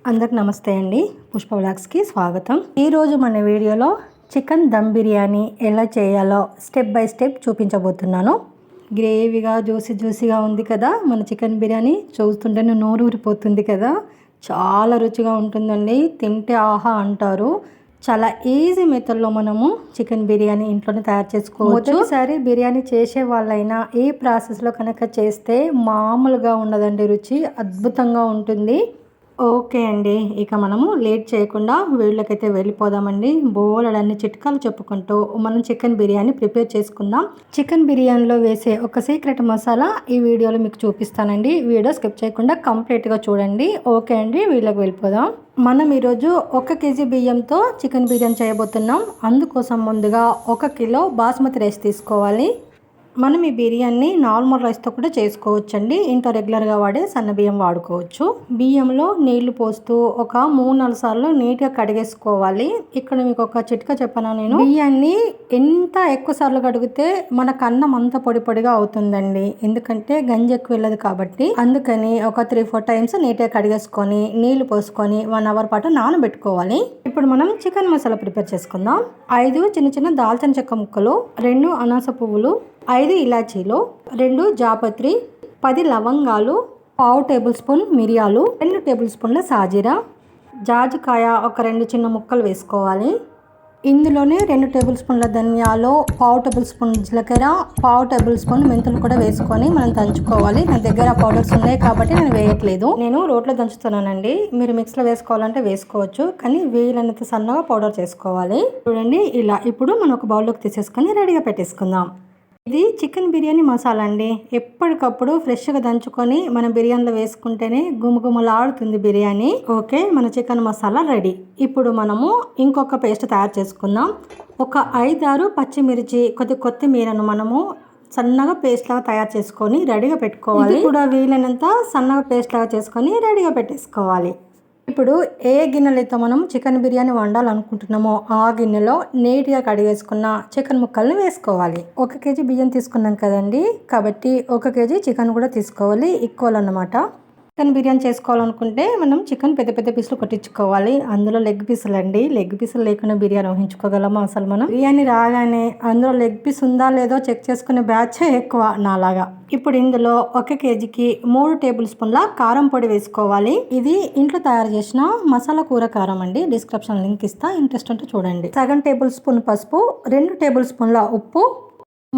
అందరికి నమస్తే అండి. పుష్ప వ్లాగ్స్కి స్వాగతం. ఈరోజు మన వీడియోలో చికెన్ దమ్ బిర్యానీ ఎలా చేయాలో స్టెప్ బై స్టెప్ చూపించబోతున్నాను. గ్రేవీగా జ్యూసీగా ఉంది కదా మన చికెన్ బిర్యానీ. చూస్తుంటేనే నోరు ఊరిపోతుంది కదా. చాలా రుచిగా ఉంటుందండి. తింటే ఆహా అంటారు. చాలా ఈజీ మెథడ్లో మనము చికెన్ బిర్యానీ ఇంట్లోనే తయారు చేసుకోవచ్చు. ఒకసారి బిర్యానీ చేసే వాళ్ళైనా ఈ ప్రాసెస్లో కనుక చేస్తే మామూలుగా ఉండదండి. రుచి అద్భుతంగా ఉంటుంది. ఓకే అండి, ఇక మనము లేట్ చేయకుండా వీళ్ళకైతే వెళ్ళిపోదామండి. బోలెడన్ని చిట్కాలు చెప్పుకుంటూ మనం చికెన్ బిర్యానీ ప్రిపేర్ చేసుకుందాం. చికెన్ బిర్యానీలో వేసే ఒక సీక్రెట్ మసాలా ఈ వీడియోలో మీకు చూపిస్తానండి. వీడియో స్కిప్ చేయకుండా కంప్లీట్గా చూడండి. ఓకే అండి, వీళ్ళకి వెళ్ళిపోదాం. మనం ఈరోజు 1 కేజీ బియ్యంతో చికెన్ బిర్యానీ చేయబోతున్నాం. అందుకోసం ముందుగా 1 కిలో బాస్మతి రైస్ తీసుకోవాలి. మనం ఈ బిర్యానీ నార్మల్ రైస్తో కూడా చేసుకోవచ్చండి. ఇంట్లో రెగ్యులర్గా వాడే సన్న బియ్యం వాడుకోవచ్చు. బియ్యంలో నీళ్లు పోస్తూ ఒక 3-4 సార్లు నీట్గా కడిగేసుకోవాలి. ఇక్కడ మీకు ఒక చిట్కా చెప్పనా, నేను బియ్యాన్ని ఎంత ఎక్కువ సార్లు కడిగితే మనకు అన్నం అంత పొడి పొడిగా అవుతుందండి. ఎందుకంటే గంజి ఎక్కువ వెళ్ళదు కాబట్టి. అందుకని ఒక 3-4 టైమ్స్ నీట్గా కడిగేసుకొని నీళ్లు పోసుకొని 1 అవర్ పాటు నానబెట్టుకోవాలి. ఇప్పుడు మనం చికెన్ మసాలా ప్రిపేర్ చేసుకుందాం. 5 చిన్న చిన్న దాల్చిన చెక్క ముక్కలు, 2 అనాస పువ్వులు, 5 ఇలాచీలు, 2 జాపత్రి, 10 లవంగాలు, 1/2 టేబుల్ స్పూన్ మిరియాలు, 2 టేబుల్ స్పూన్ల సాజీరా, జాజికాయ ఒక 2 చిన్న ముక్కలు వేసుకోవాలి. ఇందులోనే 2 టేబుల్ స్పూన్ల ధనియాలు, 1/2 టేబుల్ స్పూన్ జీలకర్ర, 1/2 టేబుల్ స్పూన్ మెంతులు కూడా వేసుకొని మనం దంచుకోవాలి. నా దగ్గర పౌడర్స్ ఉన్నాయి కాబట్టి నేను వేయట్లేదు. నేను రోట్లో దంచుతున్నానండి. మీరు మిక్స్లో వేసుకోవాలంటే వేసుకోవచ్చు, కానీ వీలైనంత సన్నగా పౌడర్ చేసుకోవాలి. చూడండి ఇలా. ఇప్పుడు మనం ఒక బౌల్లోకి తీసేసుకొని రెడీగా పెట్టేసుకుందాం. ఇది చికెన్ బిర్యానీ మసాలా అండి. ఎప్పటికప్పుడు ఫ్రెష్గా దంచుకొని మన బిర్యానీలో వేసుకుంటేనే గుమగుమలాడుతుంది బిర్యానీ. ఓకే, మన చికెన్ మసాలా రెడీ. ఇప్పుడు మనము ఇంకొక పేస్ట్ తయారు చేసుకుందాం. ఒక 5-6 పచ్చిమిర్చి, కొత్తిమీరను మనము సన్నగా పేస్ట్ లాగా తయారు చేసుకొని రెడీగా పెట్టుకోవాలి. ఇది కూడా వీలైనంత సన్నగా పేస్ట్ లాగా చేసుకొని రెడీగా పెట్టేసుకోవాలి. ఇప్పుడు ఏ గిన్నెలతో మనం చికెన్ బిర్యానీ వండాలనుకుంటున్నామో ఆ గిన్నెలో నీట్గా కడిగేసుకున్న చికెన్ ముక్కల్ని వేసుకోవాలి. 1 కేజీ బియ్యం తీసుకున్నాం కదండి, కాబట్టి 1 కేజీ చికెన్ కూడా తీసుకోవాలి. ఈక్వల్ అన్నమాట. చికెన్ బిర్యానీ చేసుకోవాలనుకుంటే మనం చికెన్ పెద్ద పెద్ద పీసులు కొట్టించుకోవాలి. అందులో లెగ్ పీసులు అండి. లెగ్ పీసులు లేకుండా బిర్యానీ ఊహించుకోగలమా అసలు మనం? బిర్యానీ రాగానే అందులో లెగ్ పీస్ ఉందా లేదో చెక్ చేసుకునే బ్యాచే ఎక్కువ నాలాగా. ఇప్పుడు ఇందులో 1 కేజీకి 3 టేబుల్ స్పూన్ల కారం పొడి వేసుకోవాలి. ఇది ఇంట్లో తయారు చేసిన మసాలా కూర కారం అండి. డిస్క్రిప్షన్ లింక్ ఇస్తా, ఇంట్రెస్ట్ ఉంటే చూడండి. 1/2 టేబుల్ స్పూన్ పసుపు, 2 టేబుల్ స్పూన్ల ఉప్పు,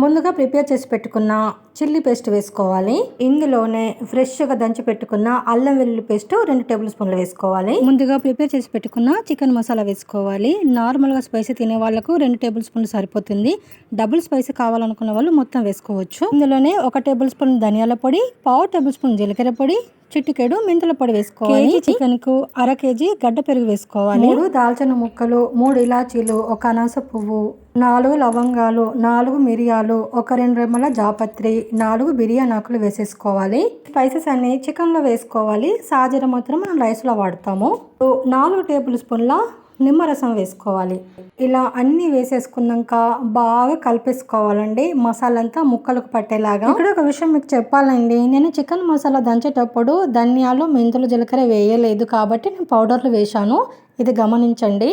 ముందుగా ప్రిపేర్ చేసి పెట్టుకున్న చిల్లీ పేస్ట్ వేసుకోవాలి. ఇందులోనే ఫ్రెష్గా దంచి పెట్టుకున్న అల్లం వెల్లుల్లి పేస్ట్ 2 టేబుల్ స్పూన్లు వేసుకోవాలి. ముందుగా ప్రిపేర్ చేసి పెట్టుకున్న చికెన్ మసాలా వేసుకోవాలి. నార్మల్గా స్పైసీ తినే వాళ్ళకు 2 టేబుల్ స్పూన్లు సరిపోతుంది. డబుల్ స్పైసీ కావాలనుకున్న వాళ్ళు మొత్తం వేసుకోవచ్చు. ఇందులోనే 1 టేబుల్ స్పూన్ ధనియాల పొడి, 1/2 టేబుల్ స్పూన్ జీలకర్ర పొడి, చిటికెడు మెంతుల పొడి వేసుకోవాలి. చికెన్ కు 1/2 కేజీ గడ్డ పెరుగు వేసుకోవాలి. 3 దాల్చిన ముక్కలు, 3 ఇలాచీలు, 1 అనాస పువ్వు, 4 లవంగాలు, 4 మిరియాలు, 2 రెమ్మల జాపత్రి, 4 బిర్యానీ ఆకులు వేసేసుకోవాలి. స్పైసెస్ అన్ని చికెన్లో వేసుకోవాలి. సాజీరా మాత్రం మనం రైస్లో వాడతాము. 4 టేబుల్ స్పూన్ల నిమ్మరసం వేసుకోవాలి. ఇలా అన్ని వేసేసుకున్నాక బాగా కలిపేసుకోవాలండి. మసాలా అంతా ముక్కలకు పట్టేలాగా. ఇక్కడ ఒక విషయం మీకు చెప్పాలండి, నేను చికెన్ మసాలా దంచేటప్పుడు ధనియాలు, మెంతులు, జీలకర్ర వేయలేదు కాబట్టి నేను పౌడర్లు వేశాను. ఇది గమనించండి.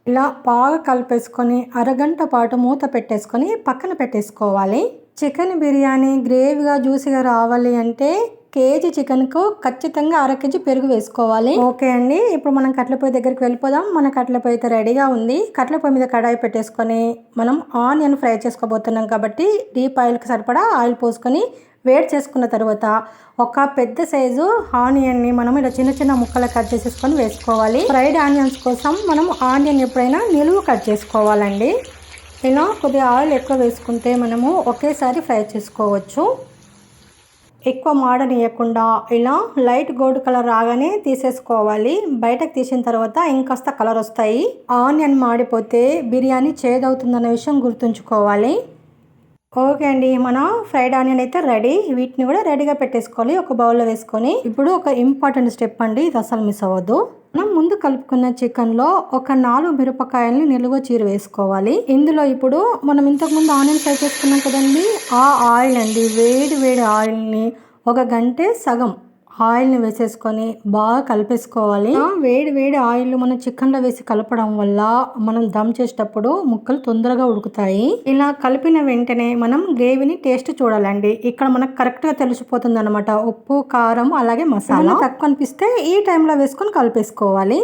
ఇలా బాగా కలిపేసుకొని అరగంట పాటు మూత పెట్టేసుకొని పక్కన పెట్టేసుకోవాలి. చికెన్ బిర్యానీ గ్రేవీగా జ్యూసీగా రావాలి అంటే కేజీ చికెన్కు ఖచ్చితంగా 1/2 కేజీ పెరుగు వేసుకోవాలి. ఓకే అండి, ఇప్పుడు మనం కట్ల పొయ్యి దగ్గరికి వెళ్ళిపోదాం. మన కట్ల పొయ్యి అయితే రెడీగా ఉంది. కట్ల పొయ్యి మీద కడాయి పెట్టేసుకొని మనం ఆనియన్ ఫ్రై చేసుకోబోతున్నాం కాబట్టి డీప్ ఆయిల్కి సరిపడా ఆయిల్ పోసుకొని వేడి చేసుకున్న తర్వాత ఒక పెద్ద సైజు ఆనియన్ని మనం ఇలా చిన్న చిన్న ముక్కలు కట్ చేసేసుకొని వేసుకోవాలి. ఫ్రైడ్ ఆనియన్స్ కోసం మనం ఆనియన్ ఎప్పుడైనా నిలువు కట్ చేసుకోవాలండి. ఇలా కొద్దిగా ఆయిల్ ఎక్కువ వేసుకుంటే మనము ఒకేసారి ఫ్రై చేసుకోవచ్చు. ఎక్కువ మాడనీయకుండా ఇలా లైట్ గోల్డ్ కలర్ రాగానే తీసేసుకోవాలి. బయటకు తీసిన తర్వాత ఇంకాస్త కలర్ వస్తాయి. ఆనియన్ మాడిపోతే బిర్యానీ చేదవుతుందన్న విషయం గుర్తుంచుకోవాలి. ఓకే అండి, మన ఫ్రైడ్ ఆనియన్ అయితే రెడీ. వీటిని కూడా రెడీగా పెట్టేసుకోవాలి ఒక బౌల్లో వేసుకొని. ఇప్పుడు ఒక ఇంపార్టెంట్ స్టెప్ అండి, ఇది అసలు మిస్ అవ్వద్దు. మనం ముందు కలుపుకున్న చికెన్లో ఒక 4 మిరపకాయలని నిలువ చీర వేసుకోవాలి. ఇందులో ఇప్పుడు మనం ఇంతకుముందు ఆనియన్ ఫ్రై చేసుకున్నాం కదండి, ఆ ఆయిల్ అండి, వేడి వేడి ఆయిల్ని 1 గంటే సగం ఆయిల్ని వేసేసుకొని బాగా కలిపేసుకోవాలి. వేడి వేడి ఆయిల్ మనం చికెన్లో వేసి కలపడం వల్ల మనం దమ్ చేసేటప్పుడు ముక్కలు తొందరగా ఉడుకుతాయి. ఇలా కలిపిన వెంటనే మనం గ్రేవీని టేస్ట్ చూడాలండి. ఇక్కడ మనకు కరెక్ట్గా తెలిసిపోతుంది అనమాట. ఉప్పు, కారం, అలాగే మసాలా తక్కువ అనిపిస్తే ఈ టైంలో వేసుకొని కలిపేసుకోవాలి.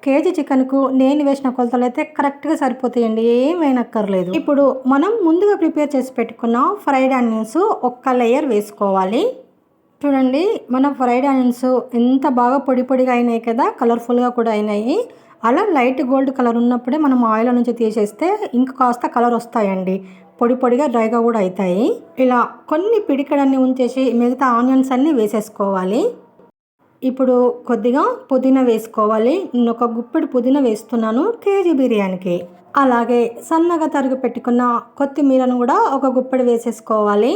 కేజీ చికెన్కు నేను వేసిన కొలతలు అయితే కరెక్ట్గా సరిపోతాయండి, ఏం వేయనక్కర్లేదు. ఇప్పుడు మనం ముందుగా ప్రిపేర్ చేసి పెట్టుకున్న ఫ్రైడ్ ఆనియన్స్ ఒక్క లేయర్ వేసుకోవాలి. చూడండి, మన ఫ్రైడ్ ఆనియన్స్ ఎంత బాగా పొడి పొడిగా అయినాయి కదా, కలర్ఫుల్గా కూడా అయినాయి. అలా లైట్ గోల్డ్ కలర్ ఉన్నప్పుడే మనం ఆయిల్ నుంచి తీసేస్తే ఇంకా కాస్త కలర్ వస్తాయండి. పొడి పొడిగా డ్రైగా కూడా అవుతాయి. ఇలా కొన్ని పిడికడన్ని ఉంచేసి మిగతా ఆనియన్స్ అన్నీ వేసేసుకోవాలి. ఇప్పుడు కొద్దిగా పుదీనా వేసుకోవాలి. నేను ఒక గుప్పెడు పుదీనా వేస్తున్నాను కేజీ బిర్యానీకి. అలాగే సన్నగా తరిగి పెట్టుకున్న కొత్తిమీరను కూడా ఒక గుప్పెడు వేసేసుకోవాలి.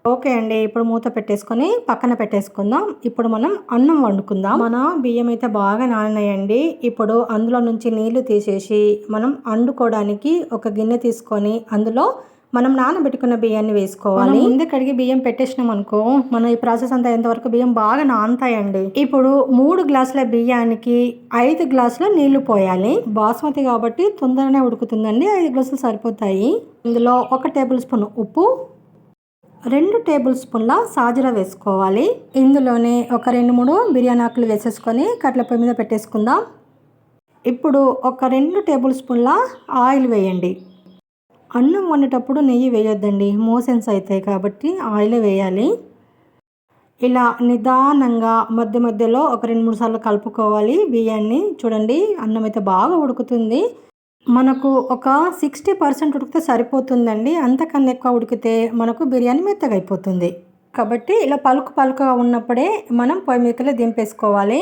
ఓకే అండి, ఇప్పుడు మూత పెట్టేసుకొని పక్కన పెట్టేసుకుందాం. ఇప్పుడు మనం అన్నం వండుకుందాం. మన బియ్యం అయితే బాగా నానినాయండి. ఇప్పుడు అందులో నుంచి నీళ్లు తీసేసి మనం వండుకోవడానికి ఒక గిన్నె తీసుకొని అందులో మనం నానబెట్టుకున్న బియ్యాన్ని వేసుకోవాలి. ముందే కడిగి బియ్యం పెట్టేసినాం అనుకో, మన ఈ ప్రాసెస్ అంతా ఎంతవరకు బియ్యం బాగా నానతాయండి. ఇప్పుడు 3 గ్లాసుల బియ్యానికి 5 గ్లాసుల నీళ్లు పోయాలి. బాస్మతి కాబట్టి తొందరనే ఉడుకుతుందండి, 5 గ్లాసులు సరిపోతాయి. ఇందులో 1 టేబుల్ స్పూన్ ఉప్పు, 2 టేబుల్ స్పూన్ల సాజీరా వేసుకోవాలి. ఇందులోనే ఒక 2-3 బిర్యానీ ఆకులు వేసేసుకొని కట్ల పొయ్యి మీద పెట్టేసుకుందాం. ఇప్పుడు ఒక 2 టేబుల్ స్పూన్ల ఆయిల్ వేయండి. అన్నం వండేటప్పుడు నెయ్యి వేయొద్దండి, మోషన్స్ అవుతాయి కాబట్టి ఆయిలే వేయాలి. ఇలా నిదానంగా మధ్య మధ్యలో ఒక 2-3 సార్లు కలుపుకోవాలి బియ్యాన్ని. చూడండి, అన్నం అయితే బాగా ఉడుకుతుంది. మనకు ఒక 60% ఉడికితే సరిపోతుందండి. అంతకన్నా ఎక్కువ ఉడికితే మనకు బిర్యానీ మెత్తగా అయిపోతుంది. కాబట్టి ఇలా పలుకుగా ఉన్నప్పుడే మనం పొయ్యి మీదకి దింపేసుకోవాలి.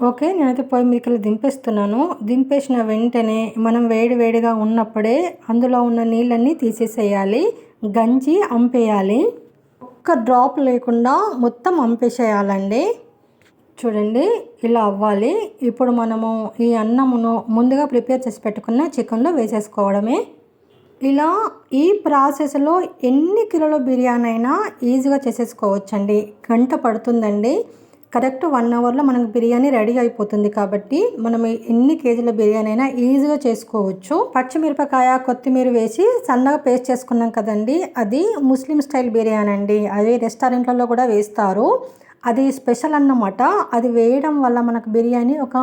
ఓకే, నేనైతే పొయ్యి మీదకి దింపేస్తున్నాను. దింపేసిన వెంటనే మనం వేడిగా ఉన్నప్పుడే అందులో ఉన్న నీళ్ళన్నీ తీసేసేయాలి. గంజి అంపేయాలి. ఒక్క డ్రాప్ లేకుండా మొత్తం అంపేసేయాలండి. చూడండి, ఇలా అవ్వాలి. ఇప్పుడు మనము ఈ అన్నమును ముందుగా ప్రిపేర్ చేసి పెట్టుకున్న చికెన్లో వేసేసుకోవడమే. ఇలా ఈ ప్రాసెస్లో ఎన్ని కిలోల బిర్యానీ అయినా ఈజీగా చేసేసుకోవచ్చండి. గంట పడుతుందండి. కరెక్ట్ 1 అవర్లో మనకు బిర్యానీ రెడీ అయిపోతుంది. కాబట్టి మనం ఎన్ని కేజీల బిర్యానీ అయినా ఈజీగా చేసుకోవచ్చు. పచ్చిమిరపకాయ, కొత్తిమీర వేసి సన్నగా పేస్ట్ చేసుకున్నాం కదండి, అది ముస్లిం స్టైల్ బిర్యానీ అండి. అదే రెస్టారెంట్లలో కూడా వేస్తారు. అది స్పెషల్ అన్నమాట. అది వేయడం వల్ల మనకు బిర్యానీ ఒక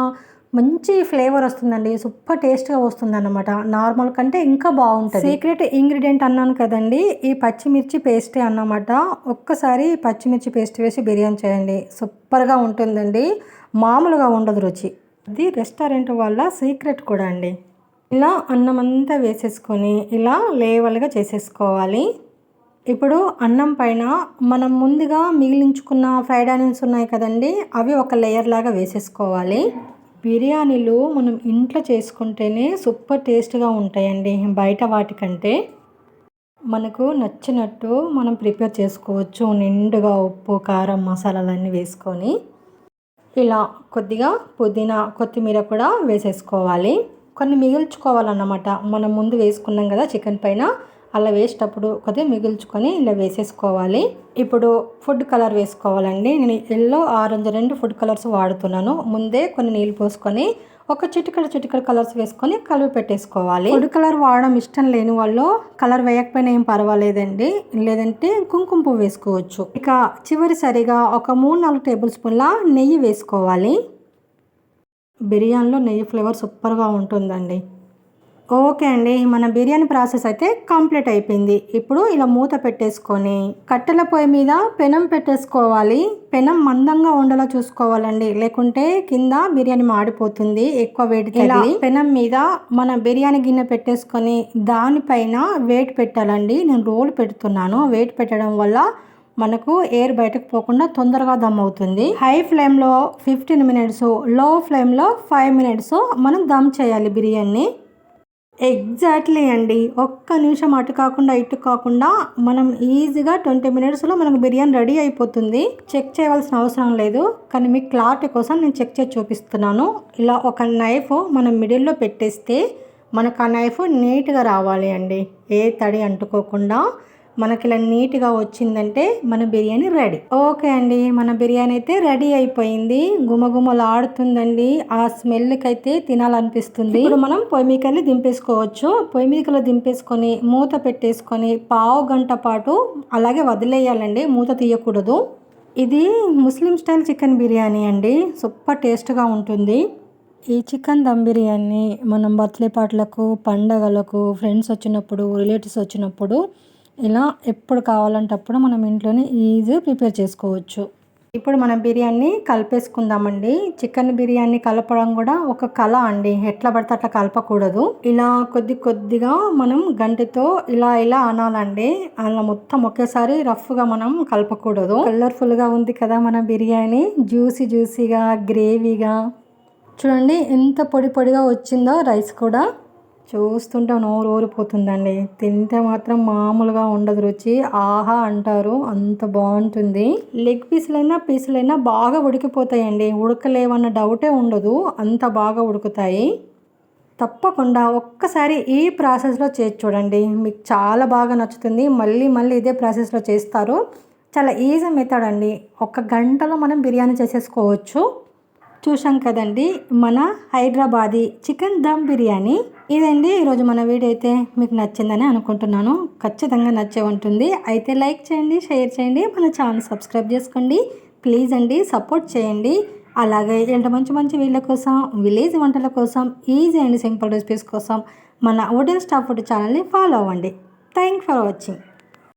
మంచి ఫ్లేవర్ వస్తుందండి, సూపర్ టేస్ట్గా వస్తుంది అన్నమాట. నార్మల్ కంటే ఇంకా బాగుంటుంది. సీక్రెట్ ఇంగ్రీడియంట్ అన్నాను కదండి, ఈ పచ్చిమిర్చి పేస్టే అన్నమాట. ఒక్కసారి పచ్చిమిర్చి పేస్ట్ వేసి బిర్యానీ చేయండి, సూపర్గా ఉంటుందండి. మామూలుగా ఉండదు రుచి. అది రెస్టారెంట్ వాళ్ళ సీక్రెట్ కూడా అండి. ఇలా అన్నం అంతా వేసేసుకొని ఇలా లేవల్గా చేసేసుకోవాలి. ఇప్పుడు అన్నం పైన మనం ముందుగా మిగిలించుకున్న ఫ్రైడ్ ఆనియన్స్ ఉన్నాయి కదండి, అవి ఒక లేయర్ లాగా వేసేసుకోవాలి. బిర్యానీలు మనం ఇంట్లో చేసుకుంటేనే సూపర్ టేస్ట్గా ఉంటాయండి, బయట వాటికంటే. మనకు నచ్చినట్టు మనం ప్రిపేర్ చేసుకోవచ్చు. నిండుగా ఉప్పు, కారం, మసాలాలన్నీ వేసుకొని ఇలా కొద్దిగా పుదీనా, కొత్తిమీర కూడా వేసేసుకోవాలి. కొన్ని మిగిల్చుకోవాలన్నమాట. మనం ముందు వేసుకున్నాం కదా చికెన్ పైన, అలా వేసేటప్పుడు కొద్దిగా మిగిల్చుకొని ఇలా వేసేసుకోవాలి. ఇప్పుడు ఫుడ్ కలర్ వేసుకోవాలండి. నేను ఎల్లో, ఆరెంజ్ 2 ఫుడ్ కలర్స్ వాడుతున్నాను. ముందే కొన్ని నీళ్ళు పోసుకొని ఒక చిటికెడు కలర్స్ వేసుకొని కలిపి పెట్టేసుకోవాలి. ఫుడ్ కలర్ వాడడం ఇష్టం లేని వాళ్ళు కలర్ వేయకపోయినా ఏం పర్వాలేదండి, లేదంటే కుంకుమ పువ్వు వేసుకోవచ్చు. ఇక చివరిసరిగా ఒక 3-4 టేబుల్ స్పూన్ల నెయ్యి వేసుకోవాలి. బిర్యానీలో నెయ్యి ఫ్లేవర్ సూపర్గా ఉంటుందండి. ఓకే అండి, మన బిర్యానీ ప్రాసెస్ అయితే కంప్లీట్ అయిపోయింది. ఇప్పుడు ఇలా మూత పెట్టేసుకొని కట్టెల పొయ్యి మీద పెనం పెట్టేసుకోవాలి. పెనం మందంగా ఉండేలా చూసుకోవాలండి, లేకుంటే కింద బిర్యానీ మాడిపోతుంది ఎక్కువ వేడి తగిలి. పెనం మీద మన బిర్యానీ గిన్నె పెట్టేసుకొని దానిపైన వెయిట్ పెట్టాలండి. నేను రోల్ పెడుతున్నాను. వెయిట్ పెట్టడం వల్ల మనకు ఎయిర్ బయటకు పోకుండా తొందరగా దమ్ అవుతుంది. హై ఫ్లేమ్లో 15 మినిట్స్, లో ఫ్లేమ్లో 5 మినిట్స్ మనం దమ్ చేయాలి బిర్యానీ. ఎగ్జాక్ట్లీ అండి, ఒక్క నిమిషం అటు కాకుండా ఇటు కాకుండా మనం ఈజీగా 20 మినిట్స్లో మనకు బిర్యానీ రెడీ అయిపోతుంది. చెక్ చేయవలసిన అవసరం లేదు, కానీ మీకు క్లారిటీ కోసం నేను చెక్ చేసి చూపిస్తున్నాను. ఇలా ఒక నైఫ్ మనం మిడిల్లో పెట్టేస్తే మనకు ఆ నైఫ్ నీట్గా రావాలి అండి, ఏ తడి అంటుకోకుండా. మనకి ఇలా నీట్గా వచ్చిందంటే మన బిర్యానీ రెడీ. ఓకే అండి, మన బిర్యానీ అయితే రెడీ అయిపోయింది. గుమగుమలాడుతుందండి. ఆ స్మెల్కి అయితే తినాలనిపిస్తుంది. ఇప్పుడు మనం పొయ్యి మీదకెళ్ళి దింపేసుకోవచ్చు. పొయ్యి మీదకెళ్ళి దింపేసుకొని మూత పెట్టేసుకొని పావు గంట పాటు అలాగే వదిలేయాలండి, మూత తీయకూడదు. ఇది ముస్లిం స్టైల్ చికెన్ బిర్యానీ అండి, సూపర్ టేస్ట్గా ఉంటుంది. ఈ చికెన్ దమ్ బిర్యానీ మనం బర్త్డే పార్టీలకు, పండగలకు, ఫ్రెండ్స్ వచ్చినప్పుడు, రిలేటివ్స్ వచ్చినప్పుడు ఇలా ఎప్పుడు కావాలంటే అప్పుడు మనం ఇంట్లోనే ఈజీగా ప్రిపేర్ చేసుకోవచ్చు. ఇప్పుడు మనం బిర్యానీ కలిపేసుకుందామండి. చికెన్ బిర్యానీ కలపడం కూడా ఒక కళ అండి, ఎట్లా పడితే అట్లా కలపకూడదు. ఇలా కొద్ది కొద్దిగా మనం గంటెతో ఇలా ఇలా అనాలండి. అలా మొత్తం ఒకేసారి రఫ్గా మనం కలపకూడదు. కలర్ఫుల్గా ఉంది కదా మన బిర్యానీ, జ్యూసీ జ్యూసీగా, గ్రేవీగా. చూడండి ఎంత పొడి పొడిగా వచ్చిందో. రైస్ కూడా చూస్తుంటే నోరు ఊరిపోతుందండి. తింటే మాత్రం మామూలుగా ఉండదు రుచి, ఆహా అంటారు, అంత బాగుంటుంది. లెగ్ పీసులైనా బాగా ఉడికిపోతాయండి, ఉడకలేవన్న డౌటే ఉండదు, అంత బాగా ఉడుకుతాయి. తప్పకుండా ఒక్కసారి ఈ ప్రాసెస్లో చేసి చూడండి, మీకు చాలా బాగా నచ్చుతుంది. మళ్ళీ మళ్ళీ ఇదే ప్రాసెస్లో చేస్తారు. చాలా ఈజీ మెథడ్ అండి, 1 గంటలో మనం బిర్యానీ చేసేసుకోవచ్చు. చూసాం కదండి మన హైదరాబాదీ చికెన్ దమ్ బిర్యానీ. ఇదండి ఈరోజు మన వీడియో అయితే మీకు నచ్చిందని అనుకుంటున్నాను. ఖచ్చితంగా నచ్చే ఉంటుంది. అయితే లైక్ చేయండి, షేర్ చేయండి, మన ఛానల్ సబ్స్క్రైబ్ చేసుకోండి ప్లీజ్ అండి, సపోర్ట్ చేయండి. అలాగే ఇలాంటి మంచి మంచి వీళ్ళ కోసం, విలేజ్ వంటల కోసం, ఈజీ అండ్ సింపుల్ రెసిపీస్ కోసం మన వుడెన్ స్టాప్ ఫుడ్ ఛానల్ని ఫాలో అవ్వండి. Thank for watching.